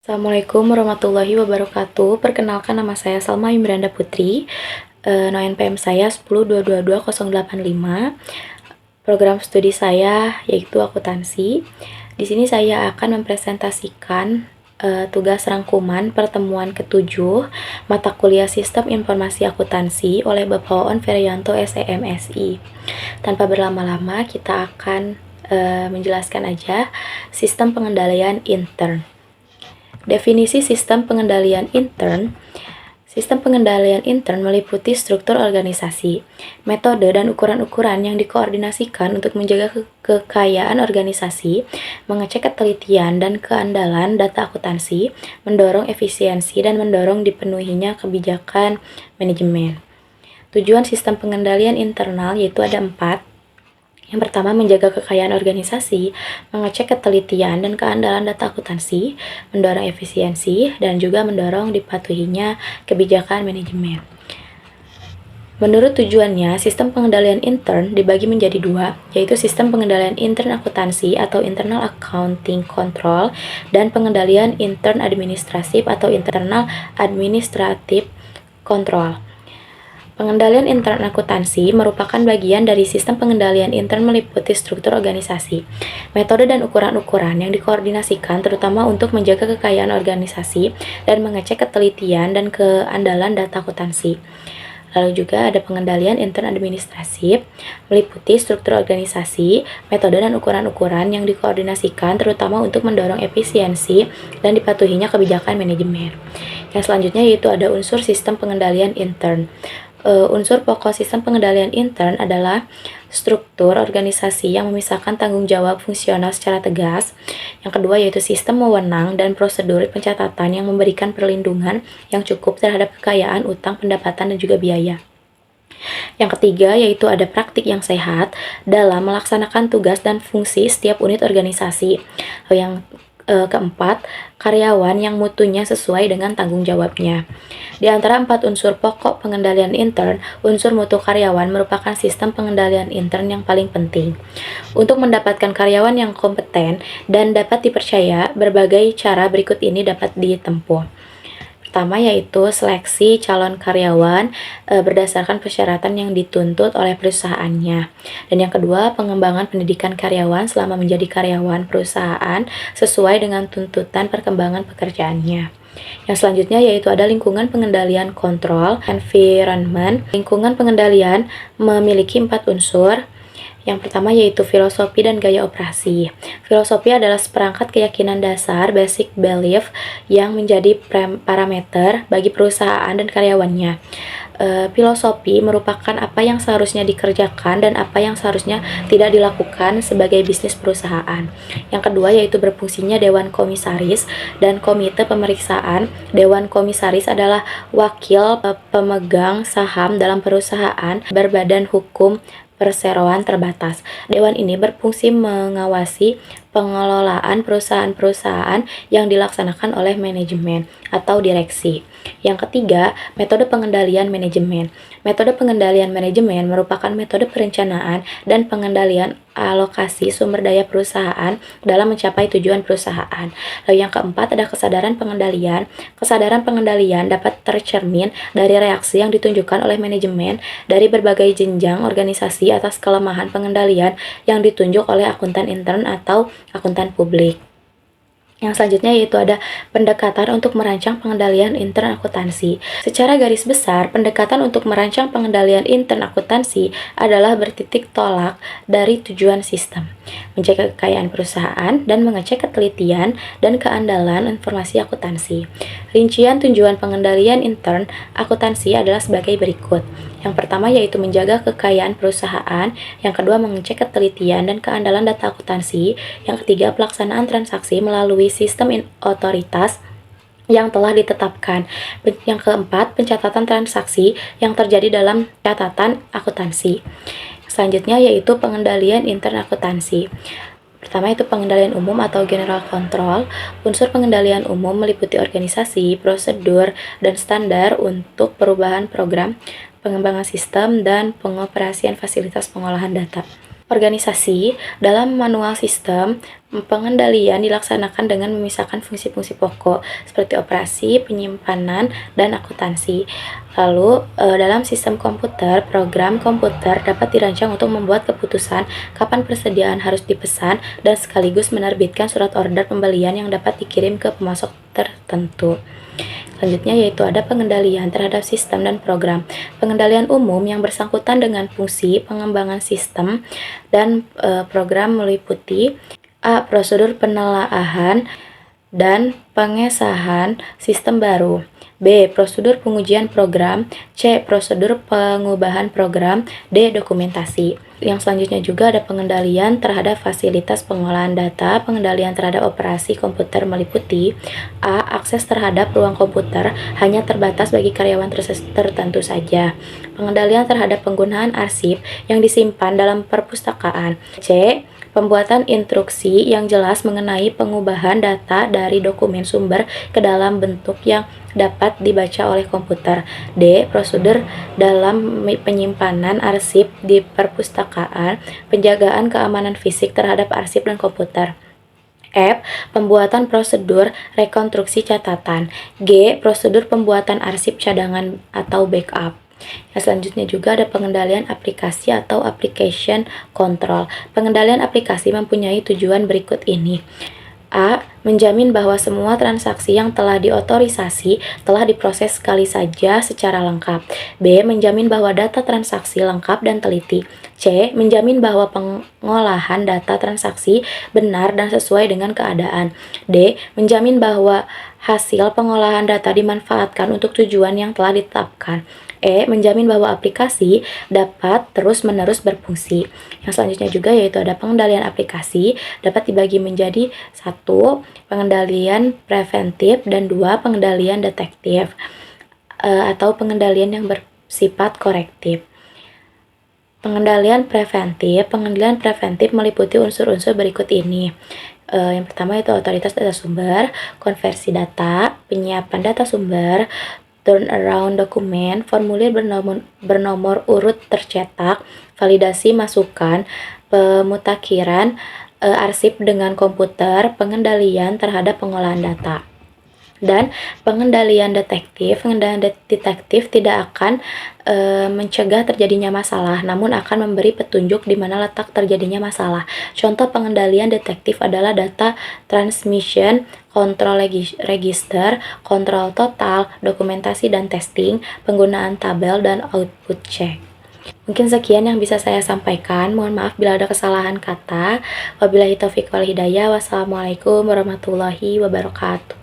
Assalamualaikum warahmatullahi wabarakatuh. Perkenalkan, nama saya Salma Imranda Putri. NPM saya 10222085. Program studi saya yaitu akuntansi. Di sini saya akan mempresentasikan tugas rangkuman pertemuan ke-7 mata kuliah Sistem Informasi Akuntansi oleh Bapak Wawan Ferianto SEM SI. Tanpa berlama-lama, kita akan menjelaskan aja sistem pengendalian intern. Definisi sistem pengendalian intern. Sistem pengendalian intern meliputi struktur organisasi, metode dan ukuran-ukuran yang dikoordinasikan untuk menjaga kekayaan organisasi, mengecek ketelitian dan keandalan data akuntansi, mendorong efisiensi dan mendorong dipenuhinya kebijakan manajemen. Tujuan sistem pengendalian internal yaitu ada 4. Yang pertama, menjaga kekayaan organisasi, mengecek ketelitian dan keandalan data akuntansi, mendorong efisiensi, dan juga mendorong dipatuhinya kebijakan manajemen. Menurut tujuannya, sistem pengendalian intern dibagi menjadi 2, yaitu sistem pengendalian intern akuntansi atau internal accounting control dan pengendalian intern administratif atau internal administrative control. Pengendalian intern akuntansi merupakan bagian dari sistem pengendalian intern meliputi struktur organisasi, metode dan ukuran-ukuran yang dikoordinasikan terutama untuk menjaga kekayaan organisasi dan mengecek ketelitian dan keandalan data akuntansi. Lalu juga ada pengendalian intern administratif, meliputi struktur organisasi, metode dan ukuran-ukuran yang dikoordinasikan terutama untuk mendorong efisiensi dan dipatuhinya kebijakan manajemen. Yang selanjutnya yaitu ada unsur sistem pengendalian intern. Unsur pokok sistem pengendalian intern adalah struktur organisasi yang memisahkan tanggung jawab fungsional secara tegas. Yang kedua yaitu sistem wewenang dan prosedur pencatatan yang memberikan perlindungan yang cukup terhadap kekayaan, utang, pendapatan, dan juga biaya. Yang ketiga yaitu ada praktik yang sehat dalam melaksanakan tugas dan fungsi setiap unit organisasi. Yang keempat, karyawan yang mutunya sesuai dengan tanggung jawabnya. Di antara 4 unsur pokok pengendalian intern, unsur mutu karyawan merupakan sistem pengendalian intern yang paling penting. Untuk mendapatkan karyawan yang kompeten dan dapat dipercaya, berbagai cara berikut ini dapat ditempuh. Pertama yaitu seleksi calon karyawan berdasarkan persyaratan yang dituntut oleh perusahaannya. Dan yang kedua, pengembangan pendidikan karyawan selama menjadi karyawan perusahaan sesuai dengan tuntutan perkembangan pekerjaannya. Yang selanjutnya yaitu ada lingkungan pengendalian kontrol, environment. Lingkungan pengendalian memiliki 4 unsur. Yang pertama yaitu filosofi dan gaya operasi. Filosofi adalah seperangkat keyakinan dasar, basic belief, yang menjadi parameter bagi perusahaan dan karyawannya. Filosofi merupakan apa yang seharusnya dikerjakan dan apa yang seharusnya tidak dilakukan sebagai bisnis perusahaan. Yang kedua yaitu berfungsinya Dewan Komisaris dan Komite Pemeriksaan. Dewan Komisaris adalah wakil pemegang saham dalam perusahaan berbadan hukum perseroan terbatas. Dewan ini berfungsi mengawasi pengelolaan perusahaan-perusahaan yang dilaksanakan oleh manajemen atau direksi. Yang ketiga, metode pengendalian manajemen. Metode pengendalian manajemen merupakan metode perencanaan dan pengendalian alokasi sumber daya perusahaan dalam mencapai tujuan perusahaan. Lalu yang keempat ada kesadaran pengendalian. Kesadaran pengendalian dapat tercermin dari reaksi yang ditunjukkan oleh manajemen dari berbagai jenjang organisasi atas kelemahan pengendalian yang ditunjuk oleh akuntan intern atau akuntan publik. Yang selanjutnya yaitu ada pendekatan untuk merancang pengendalian intern akuntansi. Secara garis besar, pendekatan untuk merancang pengendalian intern akuntansi adalah bertitik tolak dari tujuan sistem, menjaga kekayaan perusahaan dan mengecek ketelitian dan keandalan informasi akuntansi. Rincian tujuan pengendalian intern akuntansi adalah sebagai berikut. Yang pertama yaitu menjaga kekayaan perusahaan, yang kedua mengecek ketelitian dan keandalan data akuntansi, yang ketiga pelaksanaan transaksi melalui sistem otoritas yang telah ditetapkan, yang keempat pencatatan transaksi yang terjadi dalam catatan akuntansi. Selanjutnya yaitu pengendalian intern akuntansi. Pertama itu pengendalian umum atau general control. Unsur pengendalian umum meliputi organisasi, prosedur, dan standar untuk perubahan program, pengembangan sistem, dan pengoperasian fasilitas pengolahan data. Organisasi dalam manual sistem pengendalian dilaksanakan dengan memisahkan fungsi-fungsi pokok seperti operasi, penyimpanan, dan akuntansi. Lalu, dalam sistem komputer, program komputer dapat dirancang untuk membuat keputusan kapan persediaan harus dipesan dan sekaligus menerbitkan surat order pembelian yang dapat dikirim ke pemasok tertentu. Selanjutnya yaitu ada pengendalian terhadap sistem dan program. Pengendalian umum yang bersangkutan dengan fungsi pengembangan sistem dan program meliputi A. Prosedur penelaahan dan pengesahan sistem baru. B. Prosedur pengujian program. C. Prosedur pengubahan program. D. Dokumentasi. Yang selanjutnya juga ada pengendalian terhadap fasilitas pengolahan data. Pengendalian terhadap operasi komputer meliputi A. Akses terhadap ruang komputer hanya terbatas bagi karyawan tertentu saja. Pengendalian terhadap penggunaan arsip yang disimpan dalam perpustakaan. C. Pembuatan instruksi yang jelas mengenai pengubahan data dari dokumen sumber ke dalam bentuk yang dapat dibaca oleh komputer. D. Prosedur dalam penyimpanan arsip di perpustakaan, penjagaan keamanan fisik terhadap arsip dan komputer. F. Pembuatan prosedur rekonstruksi catatan. G. Prosedur pembuatan arsip cadangan atau backup. Yang selanjutnya juga ada pengendalian aplikasi atau application control. Pengendalian aplikasi mempunyai tujuan berikut ini. A. Menjamin bahwa semua transaksi yang telah diotorisasi telah diproses sekali saja secara lengkap. B. Menjamin bahwa data transaksi lengkap dan teliti. C. Menjamin bahwa pengolahan data transaksi benar dan sesuai dengan keadaan. D. Menjamin bahwa hasil pengolahan data dimanfaatkan untuk tujuan yang telah ditetapkan. E. Menjamin bahwa aplikasi dapat terus-menerus berfungsi. Yang selanjutnya juga yaitu ada pengendalian aplikasi dapat dibagi menjadi 1. Pengendalian preventif dan 2. Pengendalian detektif atau pengendalian yang bersifat korektif. Pengendalian preventif meliputi unsur-unsur berikut ini. Yang pertama itu otoritas data sumber, konversi data, penyiapan data sumber, turnaround dokumen, formulir bernomor urut tercetak, validasi masukan, pemutakhiran arsip dengan komputer, pengendalian terhadap pengolahan data. Dan pengendalian detektif tidak akan mencegah terjadinya masalah, namun akan memberi petunjuk di mana letak terjadinya masalah. Contoh pengendalian detektif adalah data transmission, kontrol register, kontrol total, dokumentasi dan testing, penggunaan tabel, dan output check. Mungkin sekian yang bisa saya sampaikan. Mohon maaf bila ada kesalahan kata. Wabillahi taufiq wal hidayah. Wassalamualaikum warahmatullahi wabarakatuh.